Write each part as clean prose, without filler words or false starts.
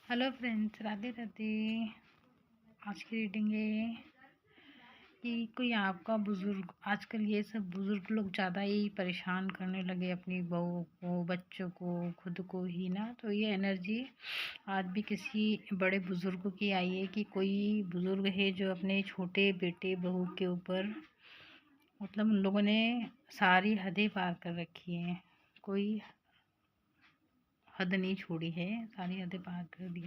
Hello friends, Radhe Radhe. आज की reading है कि कोई आपका बुज़ुर्ग, आजकल ये सब बुज़ुर्ग लोग ज़्यादा ही परेशान करने लगे अपनी बहू को, बच्चों को, खुद को ही ना। तो ये एनर्जी आज भी किसी बड़े बुज़ुर्ग की आई है कि कोई बुज़ुर्ग है जो अपने छोटे बेटे बहू के ऊपर मतलब उन लोगों ने सारी हदें पार कर रखी हैं। कोई हद नहीं छोड़ी है, सारी हदें पार कर दी।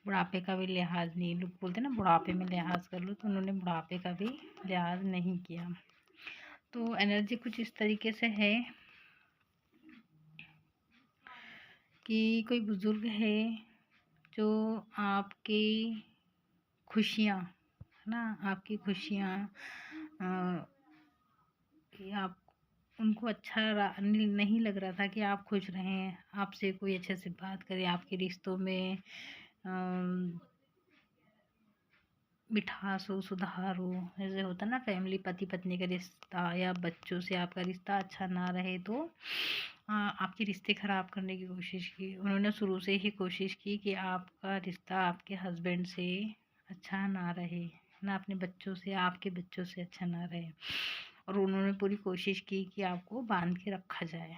बुढ़ापे का भी लिहाज नहीं, लोग बोलते ना बुढ़ापे में लिहाज कर लो, तो उन्होंने बुढ़ापे का भी लिहाज नहीं किया। तो एनर्जी कुछ इस तरीके से है कि कोई बुजुर्ग है जो आपकी खुशियाँ है ना, आपकी खुशियाँ आप उनको अच्छा नहीं लग रहा था कि आप खुश रहें, आपसे कोई अच्छे से बात करे, आपके रिश्तों में मिठास हो, सुधार हो। जैसे होता ना फैमिली, पति पत्नी का रिश्ता या बच्चों से आपका रिश्ता अच्छा ना रहे तो आपके रिश्ते ख़राब करने की कोशिश की। उन्होंने शुरू से ही कोशिश की कि आपका रिश्ता आपके हस्बैंड से अच्छा ना रहे ना, अपने बच्चों से, आपके बच्चों से अच्छा ना रहे। और उन्होंने पूरी कोशिश की कि आपको बांध के रखा जाए,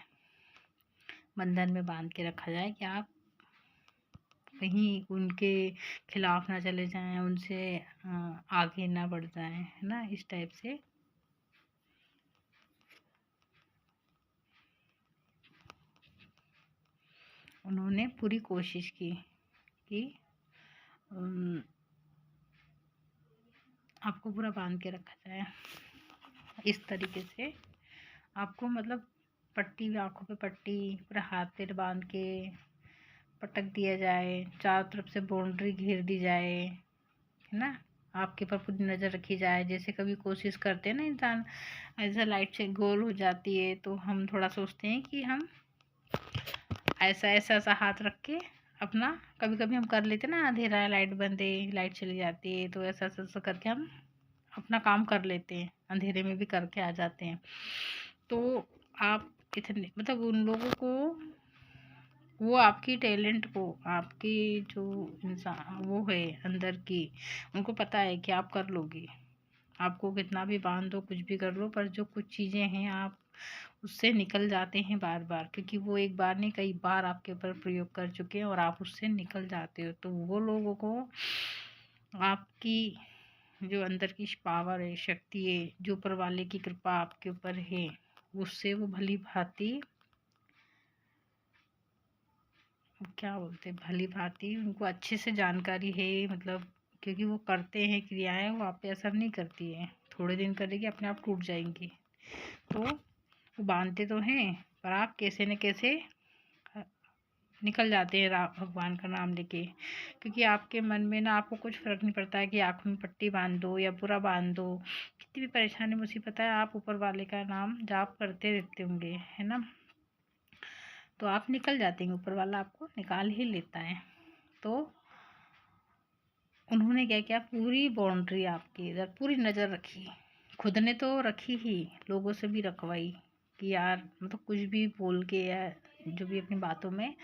बंधन में बांध के रखा जाए कि आप कहीं उनके खिलाफ ना चले जाएं, उनसे आगे ना बढ़ जाएं, है ना, इस टाइप से। उन्होंने पूरी कोशिश की कि आपको पूरा बांध के रखा जाए इस तरीके से। आपको मतलब पट्टी, आँखों पे पट्टी, पूरा हाथ पैर बांध के पटक दिया जाए, चारों तरफ से बाउंड्री घेर दी जाए, है ना। आपके ऊपर पूरी नज़र रखी जाए। जैसे कभी कोशिश करते हैं ना इंसान, ऐसा लाइट से गोल हो जाती है तो हम थोड़ा सोचते हैं कि हम ऐसा ऐसा ऐसा हाथ रख के अपना, कभी कभी हम कर लेते ना, अंधेरा है, लाइट बंद है, लाइट चली जाती है, तो ऐसा ऐसा ऐसा करके हम अपना काम कर लेते हैं, अंधेरे में भी करके आ जाते हैं। तो आप इतने मतलब उन लोगों को, वो आपकी टैलेंट को, आपकी जो इंसान वो है अंदर की, उनको पता है कि आप कर लोगी। आपको कितना भी बांध दो, कुछ भी कर लो, पर जो कुछ चीज़ें हैं आप उससे निकल जाते हैं बार बार, क्योंकि वो एक बार नहीं कई बार आपके ऊपर प्रयोग कर चुके हैं और आप उससे निकल जाते हो। तो वो लोगों को आपकी जो अंदर की पावर है, शक्ति है, जो ऊपर वाले की कृपा आपके ऊपर है, उससे वो भली भांति, क्या बोलते हैं, भली भांति उनको अच्छे से जानकारी है, मतलब क्योंकि वो करते हैं क्रियाएं, वो आप पे असर नहीं करती है, थोड़े दिन करेगी अपने आप टूट जाएंगी। तो वो बांधते तो हैं, पर आप कैसे न कैसे निकल जाते हैं भगवान का नाम लेके, क्योंकि आपके मन में ना आपको कुछ फ़र्क नहीं पड़ता है कि आँखों में पट्टी बांध दो या पूरा बांध दो। कितनी भी परेशानी मुसीबत है, आप ऊपर वाले का नाम जाप करते रहते होंगे, है ना, तो आप निकल जाते हैं, ऊपर वाला आपको निकाल ही लेता है। तो उन्होंने क्या किया, पूरी बाउंड्री आपकी इधर पूरी नज़र रखी, खुद ने तो रखी ही, लोगों से भी रखवाई कि यार मतलब कुछ भी बोल के या जो भी अपनी बातों में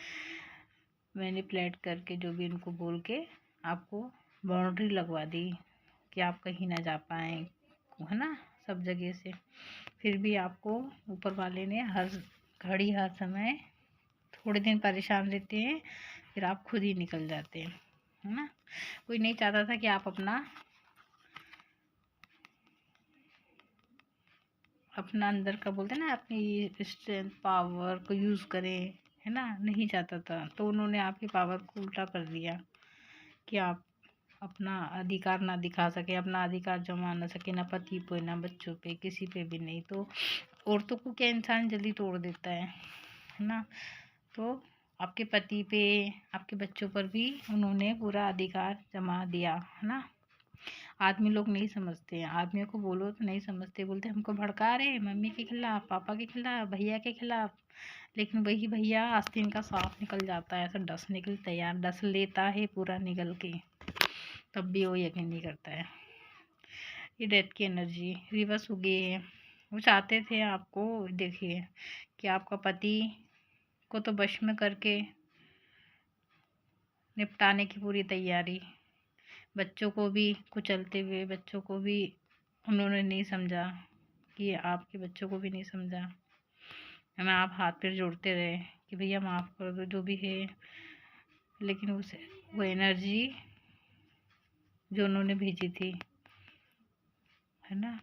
मैनिपुलेट करके, जो भी उनको बोल के आपको बाउंड्री लगवा दी कि आप कहीं ना जा पाएँ, है ना, सब जगह से। फिर भी आपको ऊपर वाले ने हर घड़ी हर समय थोड़े दिन परेशान रहते हैं, फिर आप खुद ही निकल जाते हैं, है ना। कोई नहीं चाहता था कि आप अपना अंदर का बोलते हैं ना, अपनी स्ट्रेंथ पावर को यूज़ करें, है ना, नहीं चाहता था। तो उन्होंने आपकी पावर को उल्टा कर दिया कि आप अपना अधिकार ना दिखा सके, अपना अधिकार जमा ना सके, ना पति पे, ना बच्चों पे, किसी पे भी नहीं। तो औरतों को क्या इंसान जल्दी तोड़ देता है ना। तो आपके पति पे, आपके बच्चों पर भी उन्होंने पूरा अधिकार जमा दिया, है ना। आदमी लोग नहीं समझते हैं, आदमियों को बोलो तो नहीं समझते, बोलते हमको भड़का रहे मम्मी के खिलाफ, पापा के खिलाफ, भैया के खिलाफ। लेकिन वही भैया आस्तीन का सांप निकल जाता है, ऐसा डसने के लिए तैयार, डस लेता है पूरा निकल के, तब भी वो यकीन नहीं करता है। ये डेथ की एनर्जी रिवर्स हो गई है। वो चाहते थे आपको, देखिए, कि आपका पति को तो वश में करके निपटाने की पूरी तैयारी। बच्चों को भी कुचलते हुए, बच्चों को भी उन्होंने नहीं समझा, कि आपके बच्चों को भी नहीं समझा, है ना। आप हाथ पैर जोड़ते रहे कि भैया माफ़ कर दो जो भी है, लेकिन वो एनर्जी जो उन्होंने भेजी थी, है ना,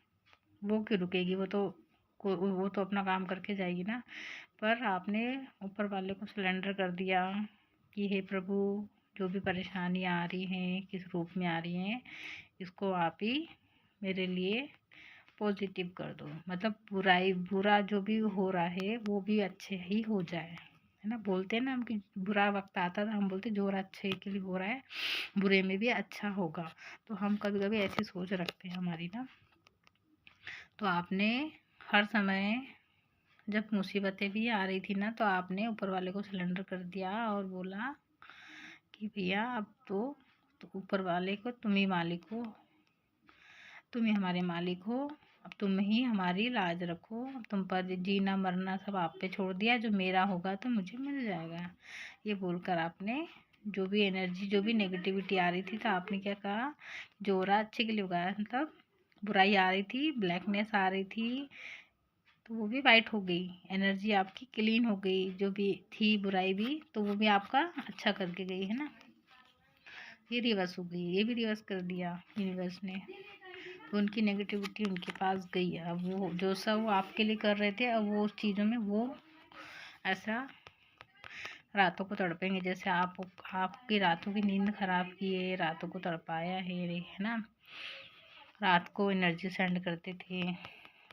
वो क्यों रुकेगी? वो तो अपना काम करके जाएगी ना। पर आपने ऊपर वाले को सिलेंडर कर दिया कि हे प्रभु, जो भी परेशानी आ रही हैं, किस रूप में आ रही हैं, इसको आप ही मेरे लिए पॉजिटिव कर दो। मतलब बुरा जो भी हो रहा है वो भी अच्छे ही हो जाए, है ना। बोलते हैं ना हम कि बुरा वक्त आता था, हम बोलते जो रहा अच्छे के लिए हो रहा है, बुरे में भी अच्छा होगा। तो हम कभी कभी ऐसी सोच रखते हैं हमारी ना। तो आपने हर समय जब मुसीबतें भी आ रही थी ना, तो आपने ऊपर वाले को सिलेंडर कर दिया और बोला कि भैया अब तो ऊपर वाले को, तुम ही मालिक हो, तुम ही हमारे मालिक हो, अब तुम ही हमारी लाज रखो, अब तुम पर जीना मरना सब आप पे छोड़ दिया, जो मेरा होगा तो मुझे मिल जाएगा। ये बोलकर आपने जो भी एनर्जी, जो भी नेगेटिविटी आ रही थी, तो आपने क्या कहा, जो हो रहा अच्छे के लिए होगा। मतलब बुराई आ रही थी, ब्लैकनेस आ रही थी, तो वो भी वाइट हो गई, एनर्जी आपकी क्लीन हो गई। जो भी थी बुराई भी, तो वो भी आपका अच्छा करके गई, है ना। ये रिवर्स हो गई, ये भी रिवर्स कर दिया यूनिवर्स ने। तो उनकी नेगेटिविटी उनके पास गई है। अब वो जो सब वो आपके लिए कर रहे थे, अब वो उस चीज़ों में वो ऐसा रातों को तड़पेंगे, जैसे आपकी रातों की नींद खराब की है, रातों को तड़पाया है ना। रात को एनर्जी सेंड करते थे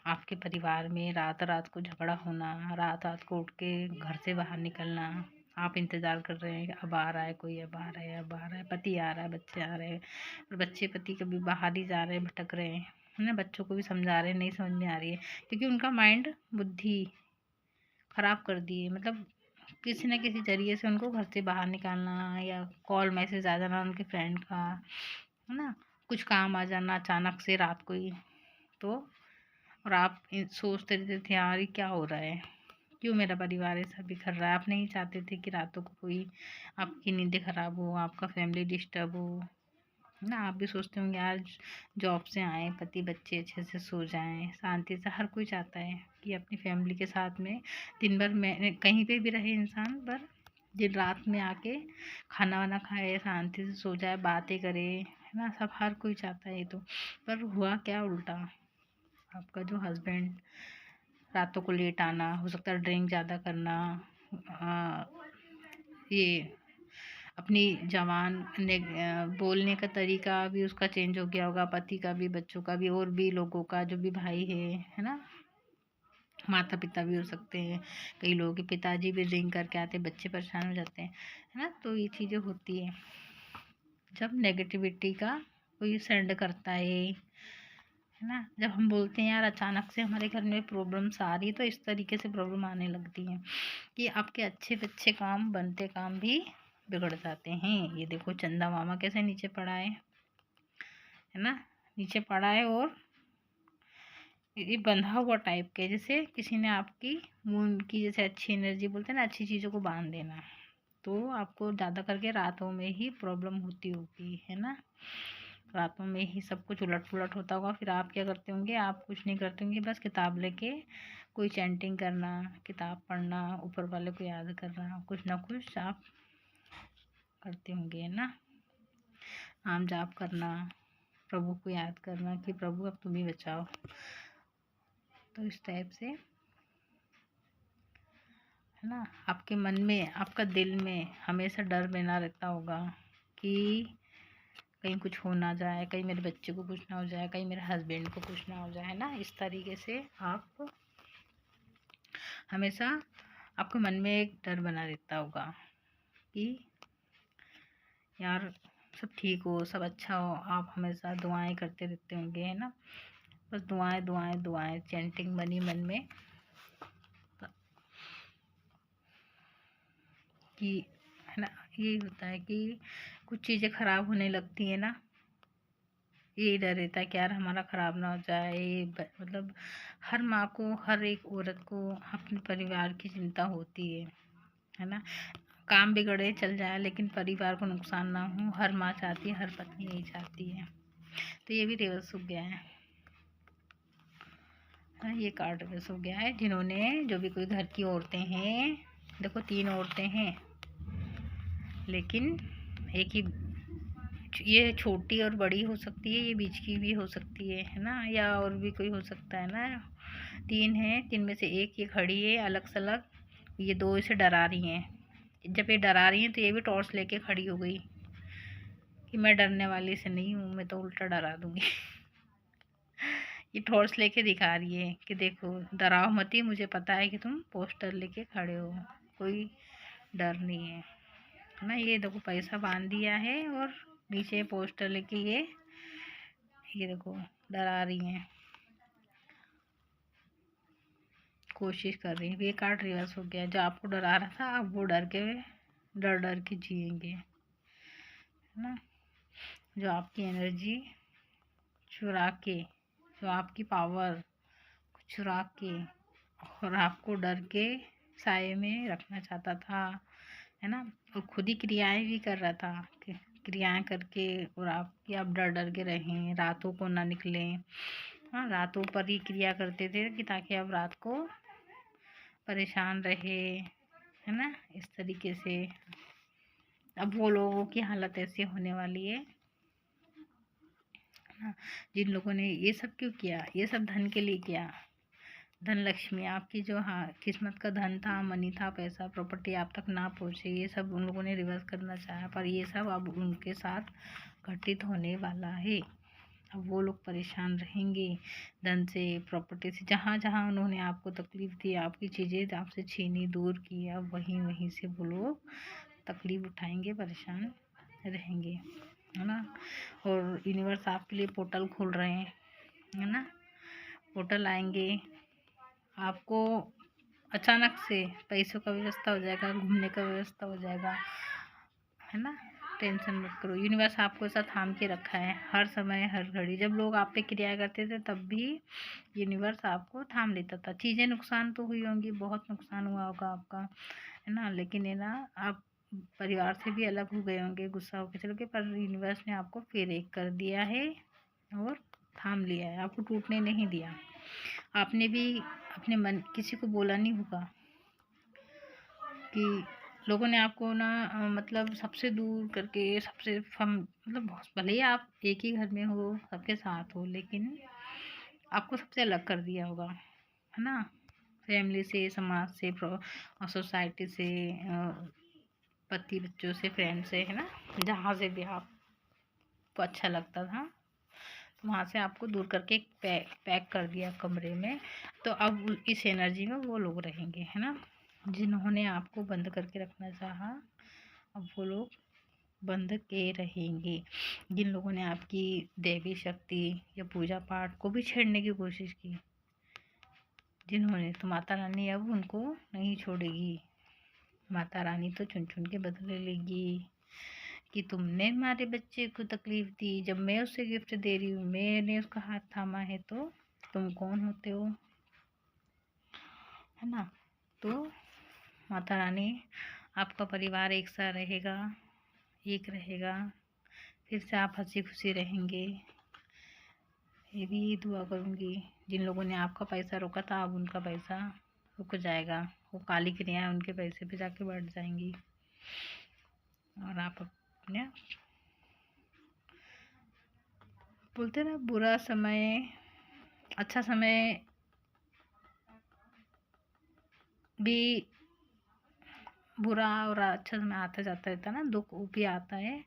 आपके परिवार में, रात रात को झगड़ा होना, रात रात को उठ के घर से बाहर निकलना, आप इंतज़ार कर रहे हैं कि अब आ रहा है कोई, अब आ रहा है, अब आ रहा है, पति आ रहा है, बच्चे आ रहे हैं, और बच्चे पति कभी बाहर ही जा रहे हैं, भटक रहे हैं, है ना। बच्चों को भी समझा रहे हैं, नहीं समझ में आ रही है, क्योंकि उनका माइंड बुद्धि ख़राब कर दी है। मतलब किसी न किसी ज़रिए से उनको घर से बाहर निकालना, या कॉल मैसेज आ जाना उनके फ्रेंड का, है ना, कुछ काम आ जाना अचानक से रात को ही। तो और आप सोचते रहते थे यार ये क्या हो रहा है, क्यों मेरा परिवार ऐसा बिखर रहा है। आप नहीं चाहते थे कि रातों को कोई आपकी नींदें ख़राब हो, आपका फैमिली डिस्टर्ब हो, है ना। आप भी सोचते होंगे यार जॉब से आए, पति बच्चे अच्छे से सो जाएं शांति से। हर कोई चाहता है कि अपनी फैमिली के साथ में दिन भर में कहीं पे भी रहे इंसान, पर दिन रात में आके खाना वाना खाए, शांति से सो जाए, बातें करे, है ना। सब हर कोई चाहता है। तो पर हुआ क्या उल्टा, आपका जो हस्बैंड रातों को लेट आना, हो सकता है ड्रिंक ज़्यादा करना, ये अपनी बोलने का तरीका भी उसका चेंज हो गया होगा, पति का भी, बच्चों का भी, और भी लोगों का, जो भी भाई है ना, माता पिता भी हो सकते हैं। कई लोगों के पिताजी भी ड्रिंक करके आते, बच्चे परेशान हो जाते हैं, है ना। तो ये चीज़ें होती है जब नेगेटिविटी का कोई सेंड करता है ना। जब हम बोलते हैं यार अचानक से हमारे घर में प्रॉब्लम्स आ रही है, तो इस तरीके से प्रॉब्लम आने लगती हैं कि आपके अच्छे अच्छे काम, बनते काम भी बिगड़ जाते हैं। ये देखो चंदा मामा कैसे नीचे पड़ा है ना, नीचे पड़ा है, और ये बंधा हुआ टाइप के, जैसे किसी ने आपकी मून की, जैसे अच्छी एनर्जी बोलते हैं ना, अच्छी चीज़ों को बांध देना। तो आपको ज़्यादा करके रातों में ही प्रॉब्लम होती होगी, है ना। रातों में ही सब कुछ उलट पुलट होता होगा। फिर आप क्या करते होंगे, आप कुछ नहीं करते होंगे, बस किताब लेके कोई चैंटिंग करना, किताब पढ़ना, ऊपर वाले को याद करना, कुछ ना कुछ आप करते होंगे, है ना। नाम जाप करना, प्रभु को याद करना कि प्रभु अब तुम ही बचाओ। तो इस टाइप से, है ना, आपके मन में, आपका दिल में हमेशा डर बना रहता होगा कि कहीं कुछ हो ना जाए, कहीं मेरे बच्चे को कुछ ना हो जाए, कहीं मेरे हस्बैंड को कुछ ना हो जाए, है ना। इस तरीके से आप हमेशा, आपके मन में एक डर बना रहता होगा कि यार सब ठीक हो, सब अच्छा हो। आप हमेशा दुआएं करते रहते होंगे, है ना। बस दुआएं दुआएं दुआएं, चैंटिंग बनी मन में कि, है ना। ये होता है कि कुछ चीज़ें ख़राब होने लगती है ना, यही डर रहता है कि यार हमारा ख़राब ना हो जाए। मतलब हर माँ को, हर एक औरत को अपने परिवार की चिंता होती है ना। काम बिगड़े चल जाए लेकिन परिवार को नुकसान ना हो, हर माँ चाहती है, हर पत्नी यही चाहती है। तो ये भी रिवर्स हो गया है। हाँ, ये कार्ड रिवर्स हो गया है। जिन्होंने, जो भी कोई घर की औरतें हैं, देखो 3 औरतें हैं, लेकिन एक ही, ये छोटी और बड़ी हो सकती है, ये बीच की भी हो सकती है ना, या और भी कोई हो सकता है ना। 3 हैं, 3 में से एक ये खड़ी है अलग सलग, ये 2 इसे डरा रही हैं। जब ये डरा रही हैं तो ये भी टॉर्च लेके खड़ी हो गई कि मैं डरने वाली से नहीं हूँ, मैं तो उल्टा डरा दूंगी। ये टॉर्च लेके दिखा रही है कि देखो डराओ मत ही, मुझे पता है कि तुम पोस्टर लेके खड़े हो, कोई डर नहीं है ना। ये देखो पैसा बांध दिया है और नीचे पोस्टर लेके ये देखो डरा रही हैं, कोशिश कर रही है। ये कार्ड रिवर्स हो गया। जो आपको डरा रहा था, अब वो डर के जिएंगे, है ना। जो आपकी एनर्जी चुरा के, जो आपकी पावर चुरा के और आपको डर के साए में रखना चाहता था, है ना, और खुद ही क्रियाएं भी कर रहा था, क्रियाएं करके, और आप डर डर के रहें, रातों को ना निकलें। हाँ, रातों पर ही क्रिया करते थे कि ताकि आप रात को परेशान रहे, है ना, इस तरीके से। अब वो लोगों की हालत ऐसी होने वाली है ना, जिन लोगों ने ये सब क्यों किया, ये सब धन के लिए किया। धन लक्ष्मी आपकी जो, हाँ, किस्मत का धन था, मनी था, पैसा प्रॉपर्टी आप तक ना पहुँचे, ये सब उन लोगों ने रिवर्स करना चाहा, पर ये सब अब उनके साथ घटित होने वाला है। अब वो लोग परेशान रहेंगे धन से, प्रॉपर्टी से। जहाँ जहाँ उन्होंने आपको तकलीफ़ दी, आपकी चीज़ें आपसे छीनी, दूर की, अब वहीं वहीं से वो लोग तकलीफ़ उठाएंगे, परेशान रहेंगे, है ना। और यूनिवर्स आपके लिए पोर्टल खोल रहे हैं, है ना। पोर्टल आएंगे, आपको अचानक से पैसों का व्यवस्था हो जाएगा, घूमने का व्यवस्था हो जाएगा, है ना। टेंशन मत करो, यूनिवर्स आपको ऐसा थाम के रखा है हर समय हर घड़ी। जब लोग आप पे क्रिया करते थे तब भी यूनिवर्स आपको थाम लेता था। चीज़ें नुकसान तो हुई होंगी, बहुत नुकसान हुआ होगा आपका, है ना, लेकिन है ना, आप परिवार से भी अलग हो गए होंगे, गुस्सा होकर चल के, पर यूनिवर्स ने आपको फिर एक कर दिया है और थाम लिया है, आपको टूटने नहीं दिया। आपने भी अपने मन, किसी को बोला नहीं होगा कि लोगों ने आपको ना, मतलब सबसे दूर करके, सबसे मतलब भले ही आप एक ही घर में हो, सबके साथ हो, लेकिन आपको सबसे अलग कर दिया होगा, है ना। फैमिली से, समाज से, और सोसाइटी से, पति बच्चों से, फ्रेंड से, है ना, जहाँ से भी आपको अच्छा लगता था, तो वहाँ से आपको दूर करके पैक कर दिया कमरे में। तो अब इस एनर्जी में वो लोग रहेंगे, है ना, जिन्होंने आपको बंद करके रखना चाहा, अब वो लोग बंद के रहेंगे। जिन लोगों ने आपकी देवी शक्ति या पूजा पाठ को भी छेड़ने की कोशिश की, जिन्होंने, तो माता रानी अब उनको नहीं छोड़ेगी। माता रानी तो चुन चुन के बदले लेगी कि तुमने हमारे बच्चे को तकलीफ़ दी, जब मैं उसे गिफ्ट दे रही हूँ, मैंने उसका हाथ थामा है, तो तुम कौन होते हो, है ना। तो माता रानी, आपका परिवार एक सा रहेगा, एक रहेगा, फिर से आप हंसी खुशी रहेंगे, ये भी दुआ करूँगी। जिन लोगों ने आपका पैसा रोका था, अब उनका पैसा रुक जाएगा, वो काली क्रियाएं उनके पैसे पे जाके बैठ जाएंगी, और आप अपने, बोलते ना, बुरा समय, अच्छा समय भी, बुरा और अच्छा समय आता जाता रहता है ना, दुख भी आता है,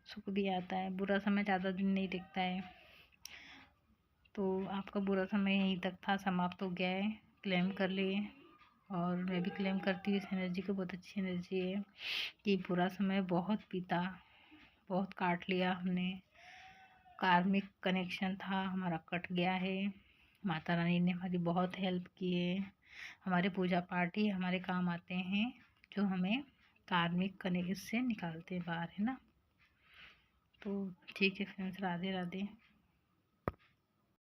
सुख भी आता है, बुरा समय ज़्यादा दिन नहीं टिकता है। तो आपका बुरा समय यहीं तक था, समाप्त हो गया है, क्लेम कर लिए। और मैं भी क्लेम करती हूँ, इस एनर्जी को, बहुत अच्छी एनर्जी है कि बुरा समय बहुत बीता, बहुत काट लिया हमने, कार्मिक कनेक्शन था हमारा, कट गया है। माता रानी ने हमारी बहुत हेल्प की है, हमारे पूजा पाठ ही हमारे काम आते हैं, जो हमें कार्मिक कनेक्शन से निकालते हैं बाहर, है ना। तो ठीक है फ्रेंड्स, राधे राधे।